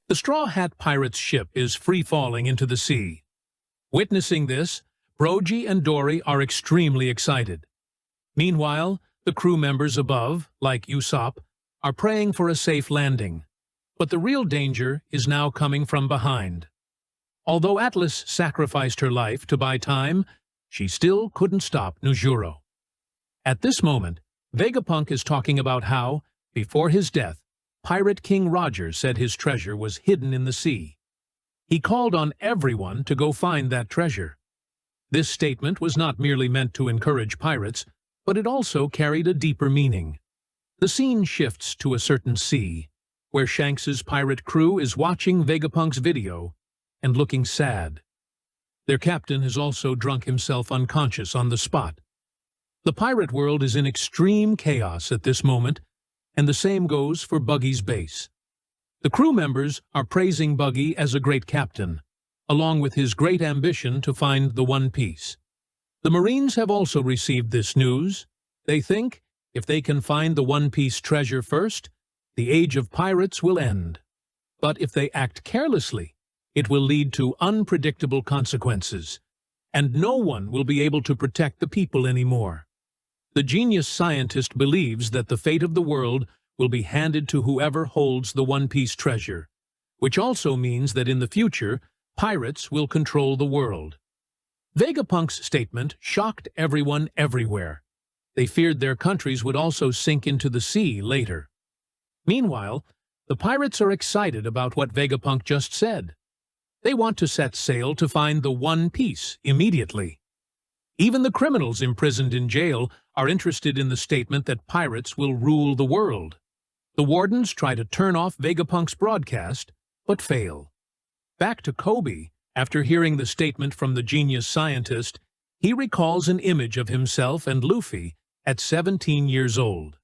The Straw Hat Pirate's ship is free-falling into the sea. Witnessing this, Brogy and Dorry are extremely excited. Meanwhile, the crew members above, like Usopp, are praying for a safe landing. But the real danger is now coming from behind. Although Atlas sacrificed her life to buy time, she still couldn't stop Nusjuro. At this moment, Vegapunk is talking about how, before his death, Pirate King Roger said his treasure was hidden in the sea. He called on everyone to go find that treasure. This statement was not merely meant to encourage pirates, but it also carried a deeper meaning. The scene shifts to a certain sea, where Shanks's pirate crew is watching Vegapunk's video and looking sad. Their captain has also drunk himself unconscious on the spot. The pirate world is in extreme chaos at this moment, and the same goes for Buggy's base. The crew members are praising Buggy as a great captain, along with his great ambition to find the One Piece. The Marines have also received this news. They think if they can find the One Piece treasure first, the age of pirates will end. But if they act carelessly, it will lead to unpredictable consequences, and no one will be able to protect the people anymore. The genius scientist believes that the fate of the world will be handed to whoever holds the One Piece treasure, which also means that in the future, pirates will control the world. Vegapunk's statement shocked everyone everywhere. They feared their countries would also sink into the sea later. Meanwhile, the pirates are excited about what Vegapunk just said. They want to set sail to find the One Piece immediately. Even the criminals imprisoned in jail are interested in the statement that pirates will rule the world. The wardens try to turn off Vegapunk's broadcast, but fail. Back to Kobe, after hearing the statement from the genius scientist, he recalls an image of himself and Luffy at 17 years old.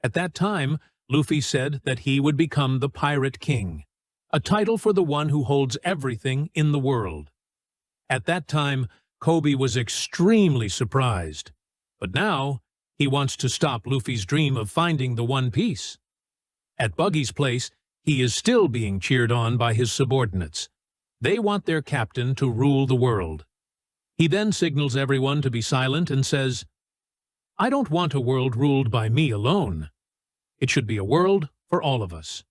At that time, Luffy said that he would become the Pirate King, a title for the one who holds everything in the world. At that time, Kobe was extremely surprised, but now he wants to stop Luffy's dream of finding the One Piece. At Buggy's place, he is still being cheered on by his subordinates. They want their captain to rule the world. He then signals everyone to be silent and says, "I don't want a world ruled by me alone. It should be a world for all of us."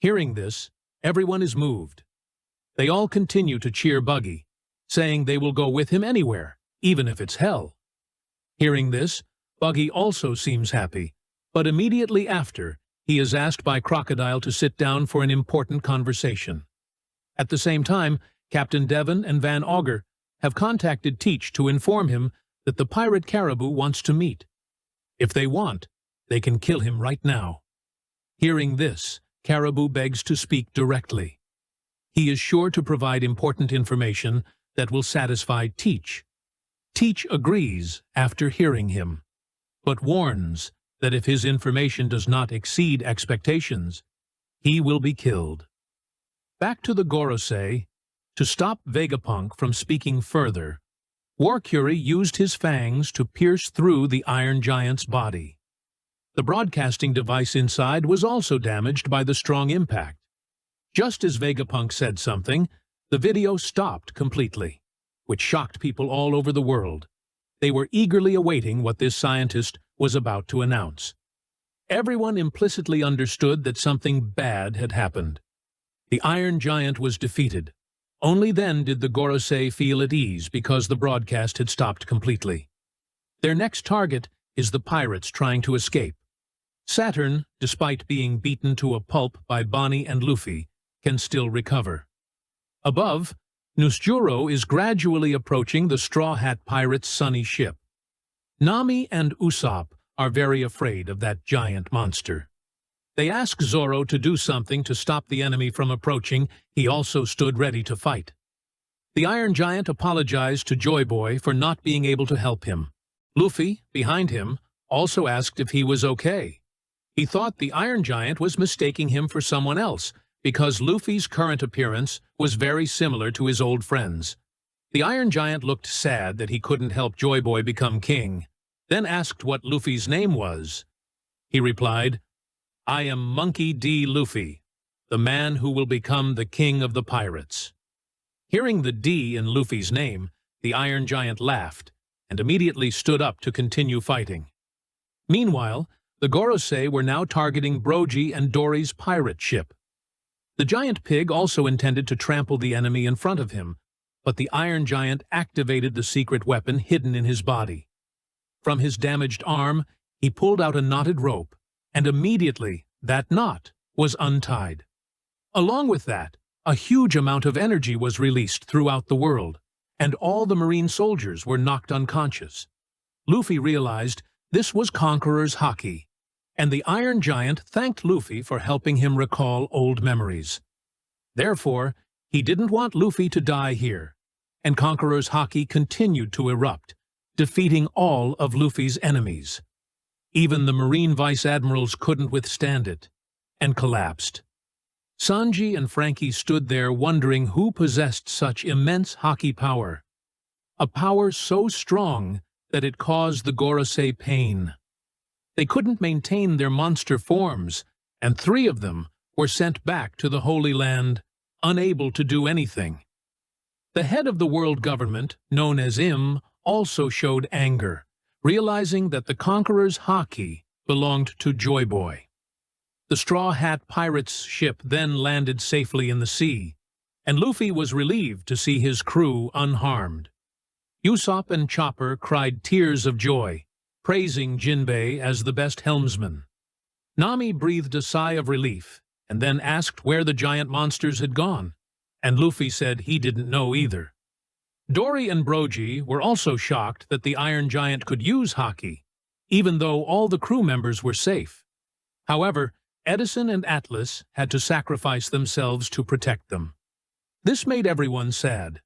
Hearing this, everyone is moved. They all continue to cheer Buggy, saying they will go with him anywhere, even if it's hell. Hearing this, Buggy also seems happy, but immediately after, he is asked by Crocodile to sit down for an important conversation. At the same time, Captain Devon and Van Augur have contacted Teach to inform him that the pirate Caribou wants to meet. If they want, they can kill him right now. Hearing this, Caribou begs to speak directly. He is sure to provide important information that will satisfy Teach. Teach agrees after hearing him, but warns that if his information does not exceed expectations, he will be killed. Back to the Gorosei. To stop Vegapunk from speaking further, Warcury used his fangs to pierce through the Iron Giant's body. The broadcasting device inside was also damaged by the strong impact. Just as Vegapunk said something, the video stopped completely, which shocked people all over the world. They were eagerly awaiting what this scientist was about to announce. Everyone implicitly understood that something bad had happened. The Iron Giant was defeated. Only then did the Gorosei feel at ease because the broadcast had stopped completely. Their next target is the pirates trying to escape. Saturn, despite being beaten to a pulp by Bonney and Luffy, can still recover. Above, Nusjuro is gradually approaching the Straw Hat Pirate's sunny ship. Nami and Usopp are very afraid of that giant monster. They ask Zoro to do something to stop the enemy from approaching. He also stood ready to fight. The Iron Giant apologized to Joyboy for not being able to help him. Luffy, behind him, also asked if he was okay. He thought the Iron Giant was mistaking him for someone else because Luffy's current appearance was very similar to his old friends. The Iron Giant looked sad that he couldn't help Joyboy become king, then asked what Luffy's name was. He replied, "I am Monkey D. Luffy, the man who will become the king of the pirates." Hearing the D in Luffy's name, the Iron Giant laughed and immediately stood up to continue fighting. Meanwhile, the Gorosei were now targeting Brogy and Dorry's pirate ship. The giant pig also intended to trample the enemy in front of him, but the Iron Giant activated the secret weapon hidden in his body. From his damaged arm, he pulled out a knotted rope, and immediately that knot was untied. Along with that, a huge amount of energy was released throughout the world, and all the marine soldiers were knocked unconscious. Luffy realized this was Conqueror's haki, and the Iron Giant thanked Luffy for helping him recall old memories. Therefore, he didn't want Luffy to die here, and Conqueror's haki continued to erupt, defeating all of Luffy's enemies. Even the Marine Vice Admirals couldn't withstand it, and collapsed. Sanji and Frankie stood there wondering who possessed such immense haki power. A power so strong that it caused the Gorosei pain. They couldn't maintain their monster forms, and 3 of them were sent back to the Holy Land, unable to do anything. The head of the world government, known as Im, also showed anger, realizing that the Conqueror's haki belonged to Joyboy. The Straw Hat Pirates' ship then landed safely in the sea, and Luffy was relieved to see his crew unharmed. Usopp and Chopper cried tears of joy, praising Jinbei as the best helmsman. Nami breathed a sigh of relief, and then asked where the giant monsters had gone, and Luffy said he didn't know either. Dorry and Brogy were also shocked that the Iron Giant could use haki, even though all the crew members were safe. However, Edison and Atlas had to sacrifice themselves to protect them. This made everyone sad.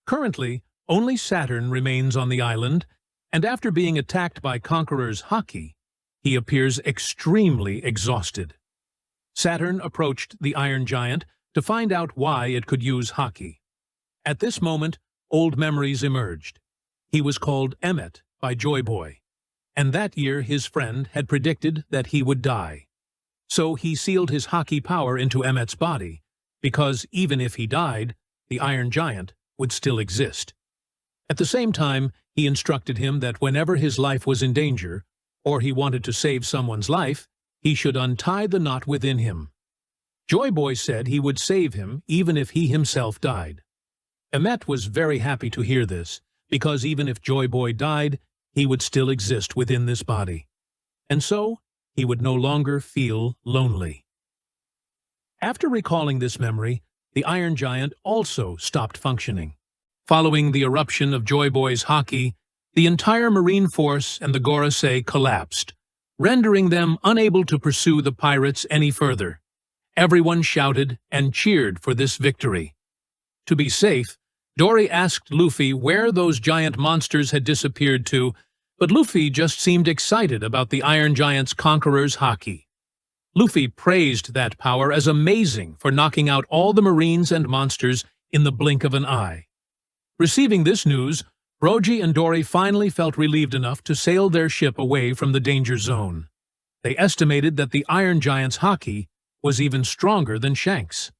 Currently, only Saturn remains on the island, and after being attacked by Conqueror's haki, he appears extremely exhausted. Saturn approached the Iron Giant to find out why it could use haki. At this moment, old memories emerged. He was called Emmet by Joyboy, and that year his friend had predicted that he would die. So he sealed his haki power into Emmet's body, because even if he died, the Iron Giant would still exist. At the same time, he instructed him that whenever his life was in danger, or he wanted to save someone's life, he should untie the knot within him. Joyboy said he would save him even if he himself died. Emmet was very happy to hear this, because even if Joyboy died, he would still exist within this body. And so, he would no longer feel lonely. After recalling this memory, the Iron Giant also stopped functioning. Following the eruption of Joyboy's haki, the entire marine force and the Gorosei collapsed, rendering them unable to pursue the pirates any further. Everyone shouted and cheered for this victory. To be safe, Dorry asked Luffy where those giant monsters had disappeared to, but Luffy just seemed excited about the Iron Giant's Conqueror's haki. Luffy praised that power as amazing for knocking out all the marines and monsters in the blink of an eye. Receiving this news, Brogy and Dorry finally felt relieved enough to sail their ship away from the danger zone. They estimated that the Iron Giant's haki was even stronger than Shanks.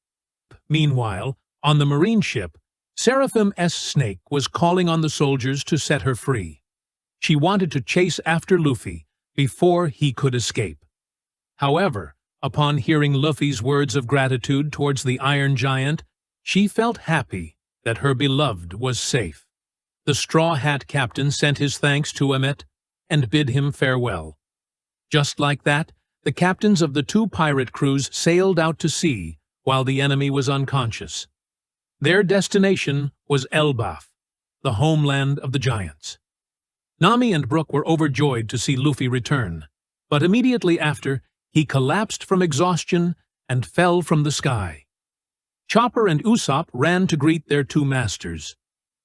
Meanwhile, on the marine ship, Seraphim S. Snake was calling on the soldiers to set her free. She wanted to chase after Luffy before he could escape. However, upon hearing Luffy's words of gratitude towards the Iron Giant, she felt happy that her beloved was safe. The Straw Hat captain sent his thanks to Emmet and bid him farewell. Just like that, the captains of the 2 pirate crews sailed out to sea while the enemy was unconscious. Their destination was Elbaph, the homeland of the giants. Nami and Brook were overjoyed to see Luffy return, but immediately after, he collapsed from exhaustion and fell from the sky. Chopper and Usopp ran to greet their 2 masters.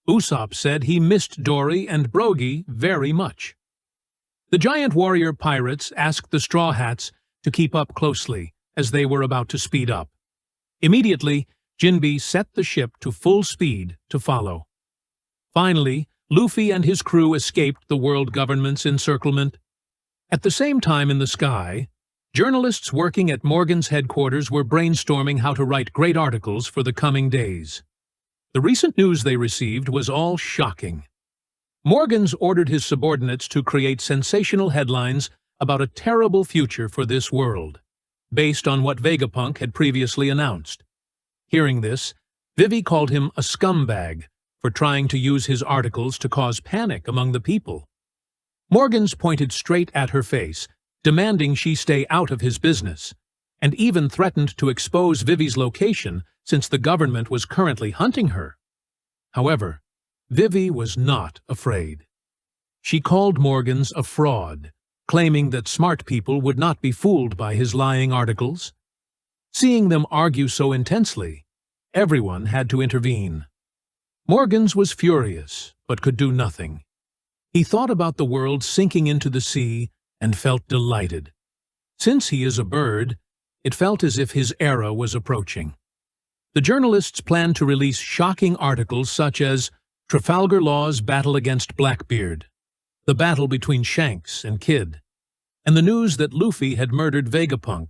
Usopp said he missed Dorry and Brogy very much. The giant warrior pirates asked the Straw Hats to keep up closely as they were about to speed up. Immediately, Jinbei set the ship to full speed to follow. Finally, Luffy and his crew escaped the world government's encirclement. At the same time in the sky, Journalists working at Morgan's headquarters were brainstorming how to write great articles for the coming days. The recent news they received was all shocking. Morgan's ordered his subordinates to create sensational headlines about a terrible future for this world, based on what Vegapunk had previously announced. Hearing this, Vivi called him a scumbag for trying to use his articles to cause panic among the people. Morgan's pointed straight at her face, demanding she stay out of his business, and even threatened to expose Vivi's location since the government was currently hunting her. However, Vivi was not afraid. She called Morgan's a fraud, claiming that smart people would not be fooled by his lying articles. Seeing them argue so intensely, everyone had to intervene. Morgan's was furious, but could do nothing. He thought about the world sinking into the sea and felt delighted. Since he is a bird, it felt as if his era was approaching. The journalists planned to release shocking articles such as Trafalgar Law's battle against Blackbeard, the battle between Shanks and Kid, and the news that Luffy had murdered Vegapunk.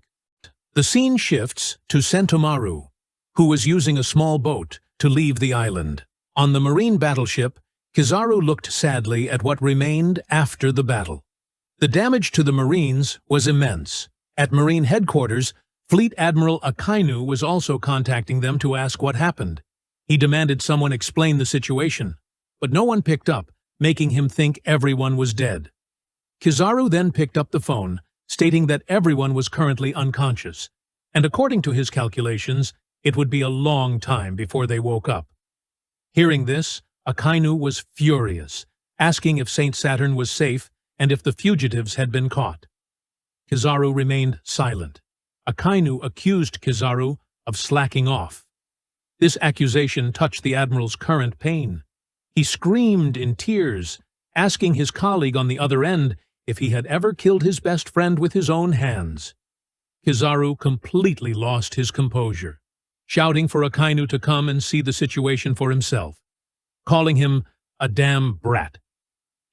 The scene shifts to Sentomaru, who was using a small boat to leave the island. On the marine battleship, Kizaru looked sadly at what remained after the battle. The damage to the Marines was immense. At Marine headquarters, Fleet Admiral Akainu was also contacting them to ask what happened. He demanded someone explain the situation, but no one picked up, making him think everyone was dead. Kizaru then picked up the phone, stating that everyone was currently unconscious, and according to his calculations, it would be a long time before they woke up. Hearing this, Akainu was furious, asking if Saint Saturn was safe and if the fugitives had been caught. Kizaru remained silent. Akainu accused Kizaru of slacking off. This accusation touched the Admiral's current pain. He screamed in tears, asking his colleague on the other end if he had ever killed his best friend with his own hands. Kizaru completely lost his composure, shouting for Akainu to come and see the situation for himself, calling him a damn brat.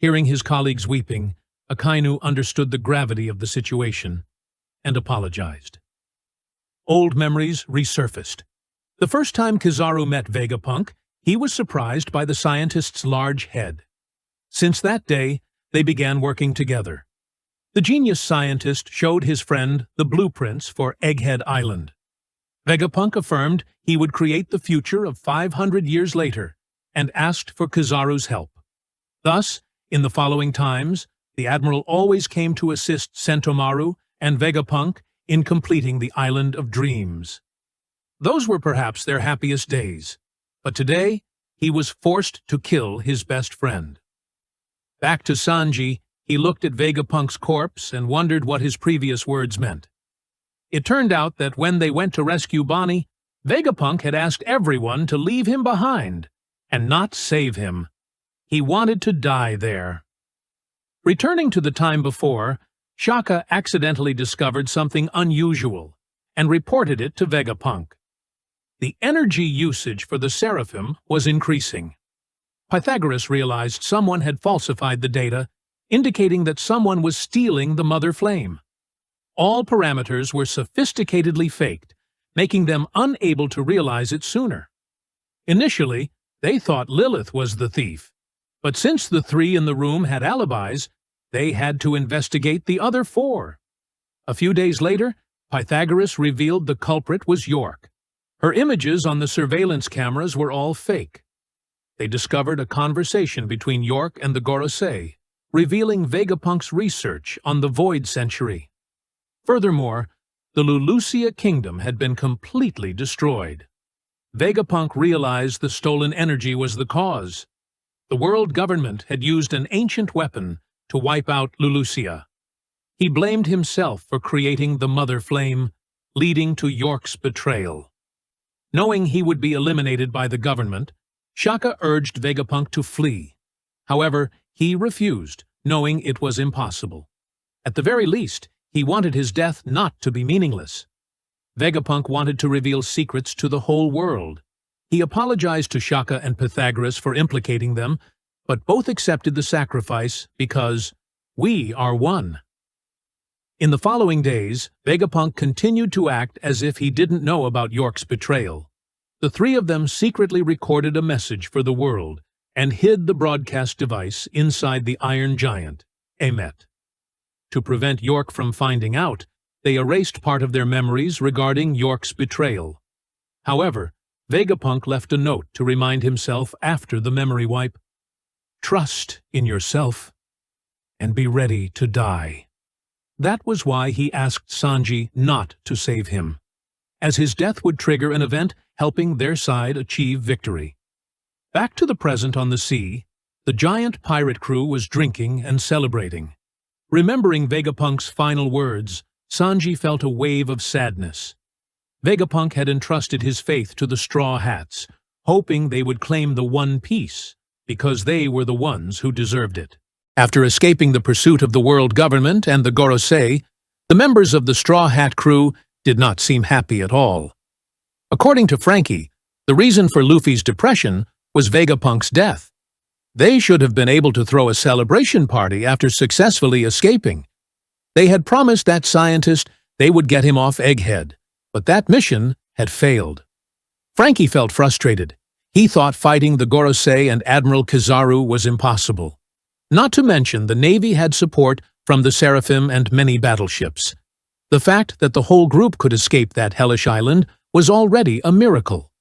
Hearing his colleagues weeping, Akainu understood the gravity of the situation and apologized. Old memories resurfaced. The first time Kizaru met Vegapunk, he was surprised by the scientist's large head. Since that day, they began working together. The genius scientist showed his friend the blueprints for Egghead Island. Vegapunk affirmed he would create the future of 500 years later and asked for Kizaru's help. Thus, in the following times, the Admiral always came to assist Sentomaru and Vegapunk in completing the Island of Dreams. Those were perhaps their happiest days, but today he was forced to kill his best friend. Back to Sanji, he looked at Vegapunk's corpse and wondered what his previous words meant. It turned out that when they went to rescue Bonney, Vegapunk had asked everyone to leave him behind and not save him. He wanted to die there. Returning to the time before, Shaka accidentally discovered something unusual and reported it to Vegapunk. The energy usage for the Seraphim was increasing. Pythagoras realized someone had falsified the data, indicating that someone was stealing the Mother Flame. All parameters were sophisticatedly faked, making them unable to realize it sooner. Initially, they thought Lilith was the thief, but since the three in the room had alibis, they had to investigate the other four. A few days later, Pythagoras revealed the culprit was York. Her images on the surveillance cameras were all fake. They discovered a conversation between York and the Gorosei, revealing Vegapunk's research on the Void Century. Furthermore, the Lulusia Kingdom had been completely destroyed. Vegapunk realized the stolen energy was the cause. The world government had used an ancient weapon to wipe out Lulusia. He blamed himself for creating the Mother Flame, leading to York's betrayal. Knowing he would be eliminated by the government, Shaka urged Vegapunk to flee. However, he refused, knowing it was impossible. At the very least, he wanted his death not to be meaningless. Vegapunk wanted to reveal secrets to the whole world. He apologized to Shaka and Pythagoras for implicating them, but both accepted the sacrifice because we are one. In the following days, Vegapunk continued to act as if he didn't know about York's betrayal. The three of them secretly recorded a message for the world and hid the broadcast device inside the Iron Giant, Emmet. To prevent York from finding out, they erased part of their memories regarding York's betrayal. However, Vegapunk left a note to remind himself after the memory wipe. Trust in yourself and be ready to die. That was why he asked Sanji not to save him, as his death would trigger an event helping their side achieve victory. Back to the present on the sea, the giant pirate crew was drinking and celebrating. Remembering Vegapunk's final words, Sanji felt a wave of sadness. Vegapunk had entrusted his faith to the Straw Hats, hoping they would claim the One Piece, because they were the ones who deserved it. After escaping the pursuit of the world government and the Gorosei, the members of the Straw Hat crew did not seem happy at all. According to Frankie, the reason for Luffy's depression was Vegapunk's death. They should have been able to throw a celebration party after successfully escaping. They had promised that scientist they would get him off Egghead, but that mission had failed. Frankie felt frustrated. He thought fighting the Gorosei and Admiral Kizaru was impossible. Not to mention the Navy had support from the Seraphim and many battleships. The fact that the whole group could escape that hellish island was already a miracle.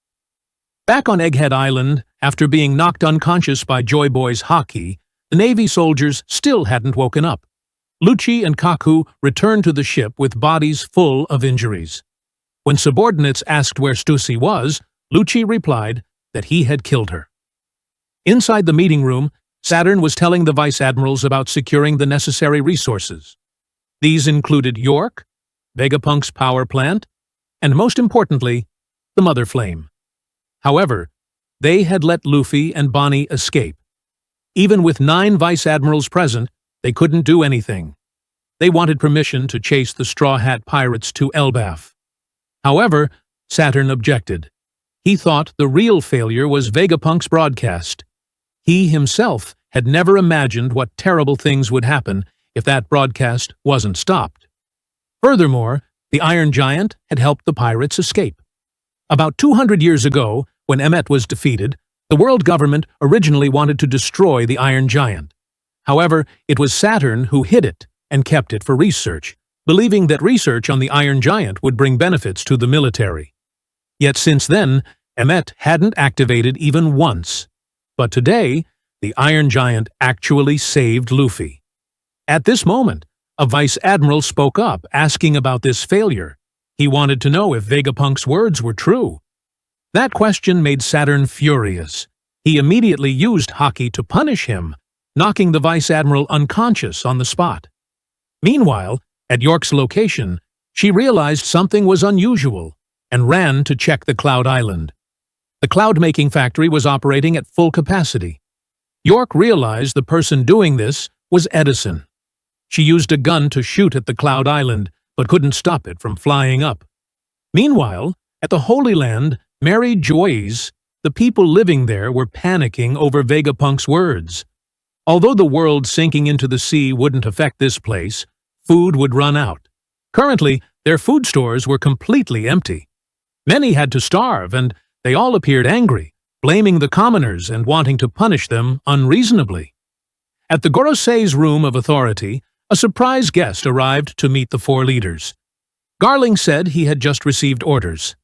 Back on Egghead Island, after being knocked unconscious by Joyboy's haki, the Navy soldiers still hadn't woken up. Lucci and Kaku returned to the ship with bodies full of injuries. When subordinates asked where Stussy was, Lucci replied that he had killed her. Inside the meeting room, Saturn was telling the vice admirals about securing the necessary resources. These included York, Vegapunk's power plant, and most importantly, the Mother Flame. However, they had let Luffy and Bonney escape. Even with 9 vice admirals present, they couldn't do anything. They wanted permission to chase the Straw Hat pirates to Elbaph. However, Saturn objected. He thought the real failure was Vegapunk's broadcast. He himself had never imagined what terrible things would happen if that broadcast wasn't stopped. Furthermore, the Iron Giant had helped the pirates escape. About 200 years ago, when Emmet was defeated, the world government originally wanted to destroy the Iron Giant. However, it was Saturn who hid it and kept it for research, believing that research on the Iron Giant would bring benefits to the military. Yet since then, Emmet hadn't activated even once. But today, the Iron Giant actually saved Luffy. At this moment, a vice admiral spoke up asking about this failure. He wanted to know if Vegapunk's words were true. That question made Saturn furious. He immediately used haki to punish him, knocking the vice admiral unconscious on the spot. Meanwhile, at York's location, she realized something was unusual and ran to check the Cloud Island. The cloud-making factory was operating at full capacity. York realized the person doing this was Edison. She used a gun to shoot at the Cloud Island, but couldn't stop it from flying up. Meanwhile, at the Holy Land, Mary Joyce, the people living there were panicking over Vegapunk's words. Although the world sinking into the sea wouldn't affect this place, food would run out. Currently, their food stores were completely empty. Many had to starve, and they all appeared angry, blaming the commoners and wanting to punish them unreasonably. At the Gorosei's room of authority, a surprise guest arrived to meet the 4 leaders. Garling said he had just received orders.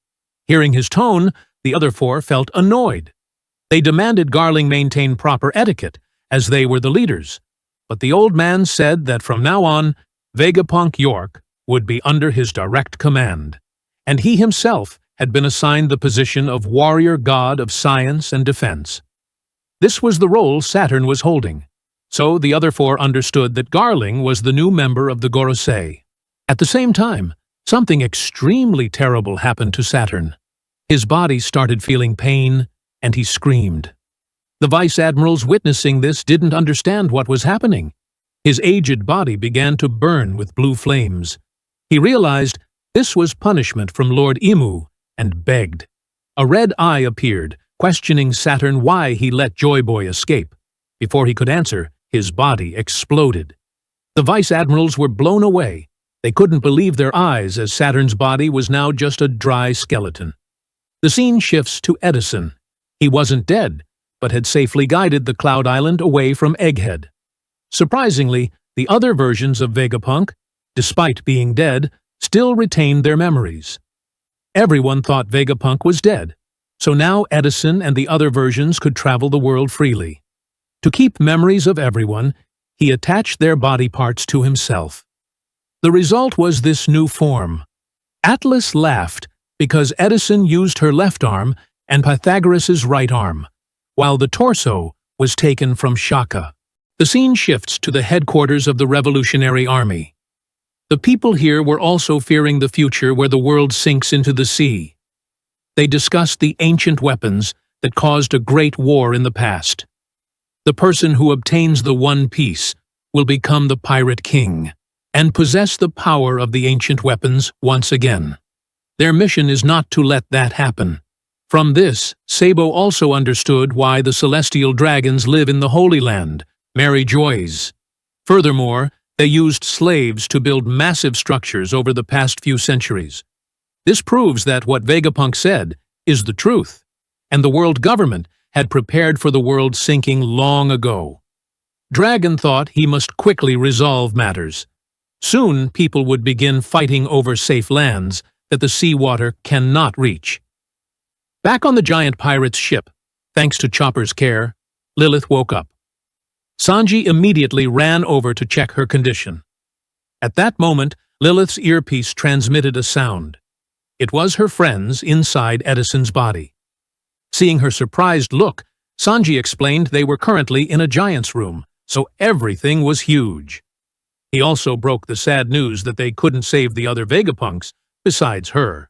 Hearing his tone, the other 4 felt annoyed. They demanded Garling maintain proper etiquette, as they were the leaders. But the old man said that from now on, Vegapunk York would be under his direct command, and he himself had been assigned the position of warrior god of science and defense. This was the role Saturn was holding, so the other 4 understood that Garling was the new member of the Gorosei. At the same time, something extremely terrible happened to Saturn. His body started feeling pain, and he screamed. The vice admirals witnessing this didn't understand what was happening. His aged body began to burn with blue flames. He realized this was punishment from Lord Imu, and begged. A red eye appeared, questioning Saturn why he let Joyboy escape. Before he could answer, his body exploded. The vice admirals were blown away. They couldn't believe their eyes as Saturn's body was now just a dry skeleton. The scene shifts to Edison. He wasn't dead, but had safely guided the Cloud Island away from Egghead. Surprisingly, the other versions of Vegapunk, despite being dead, still retained their memories. Everyone thought Vegapunk was dead, so now Edison and the other versions could travel the world freely. To keep memories of everyone, he attached their body parts to himself. The result was this new form. Atlas laughed because Edison used her left arm and Pythagoras's right arm, while the torso was taken from Shaka. The scene shifts to the headquarters of the Revolutionary Army. The people here were also fearing the future where the world sinks into the sea. They discussed the ancient weapons that caused a great war in the past. The person who obtains the One Piece will become the Pirate King and possess the power of the ancient weapons once again. Their mission is not to let that happen. From this, Sabo also understood why the celestial dragons live in the Holy Land, Mary Joy's. Furthermore, they used slaves to build massive structures over the past few centuries. This proves that what Vegapunk said is the truth, and the world government had prepared for the world sinking long ago. Dragon thought he must quickly resolve matters. Soon people would begin fighting over safe lands that the seawater cannot reach. Back on the giant pirate's ship, thanks to Chopper's care, Lilith woke up. Sanji immediately ran over to check her condition. At that moment, Lilith's earpiece transmitted a sound. It was her friends inside Edison's body. Seeing her surprised look, Sanji explained they were currently in a giant's room, so everything was huge. He also broke the sad news that they couldn't save the other Vegapunks besides her.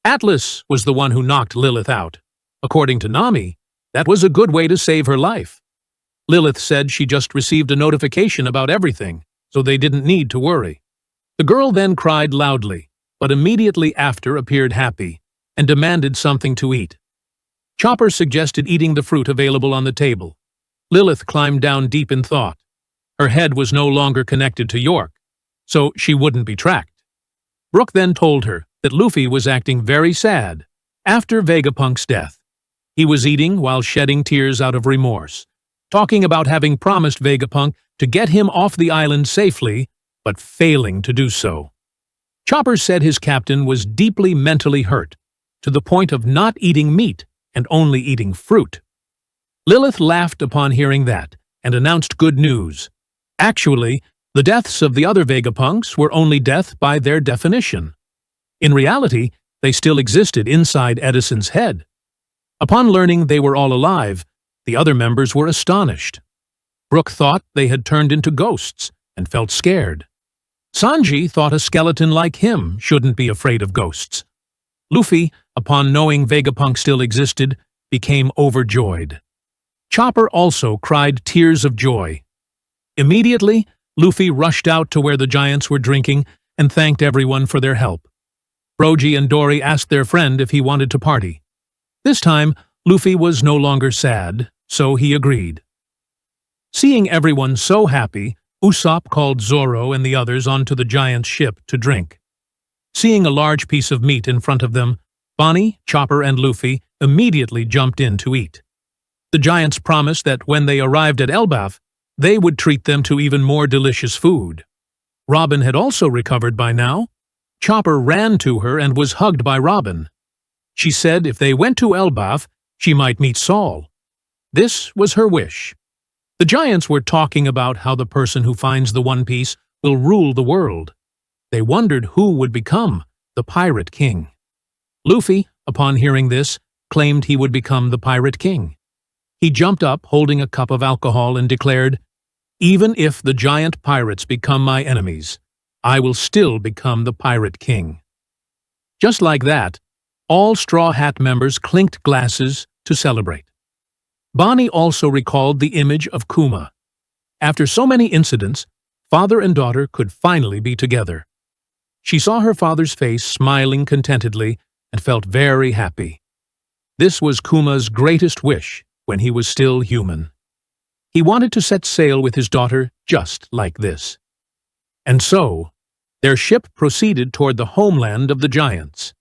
Atlas was the one who knocked Lilith out. According to Nami, that was a good way to save her life. Lilith said she just received a notification about everything, so they didn't need to worry. The girl then cried loudly, but immediately after appeared happy and demanded something to eat. Chopper suggested eating the fruit available on the table. Lilith climbed down deep in thought. Her head was no longer connected to York, so she wouldn't be tracked. Brook then told her that Luffy was acting very sad after Vegapunk's death. He was eating while shedding tears out of remorse, talking about having promised Vegapunk to get him off the island safely, but failing to do so. Chopper said his captain was deeply mentally hurt, to the point of not eating meat and only eating fruit. Lilith laughed upon hearing that and announced good news. Actually, the deaths of the other Vegapunks were only death by their definition. In reality, they still existed inside Edison's head. Upon learning they were all alive, the other members were astonished. Brook thought they had turned into ghosts and felt scared. Sanji thought a skeleton like him shouldn't be afraid of ghosts. Luffy, upon knowing Vegapunk still existed, became overjoyed. Chopper also cried tears of joy. Immediately, Luffy rushed out to where the giants were drinking and thanked everyone for their help. Brogy and Dorry asked their friend if he wanted to party. This time, Luffy was no longer sad, so he agreed. Seeing everyone so happy, Usopp called Zoro and the others onto the giant's ship to drink. Seeing a large piece of meat in front of them, Bonney, Chopper, and Luffy immediately jumped in to eat. The giants promised that when they arrived at Elbaph, they would treat them to even more delicious food. Robin had also recovered by now. Chopper ran to her and was hugged by Robin. She said if they went to Elbaph, she might meet Saul. This was her wish. The giants were talking about how the person who finds the One Piece will rule the world. They wondered who would become the Pirate King. Luffy, upon hearing this, claimed he would become the Pirate King. He jumped up holding a cup of alcohol and declared, "Even if the giant pirates become my enemies, I will still become the Pirate King." Just like that, all Straw Hat members clinked glasses to celebrate. Bonney also recalled the image of Kuma. After so many incidents, father and daughter could finally be together. She saw her father's face smiling contentedly and felt very happy. This was Kuma's greatest wish when he was still human. He wanted to set sail with his daughter just like this. And so, Their ship proceeded toward the homeland of the giants.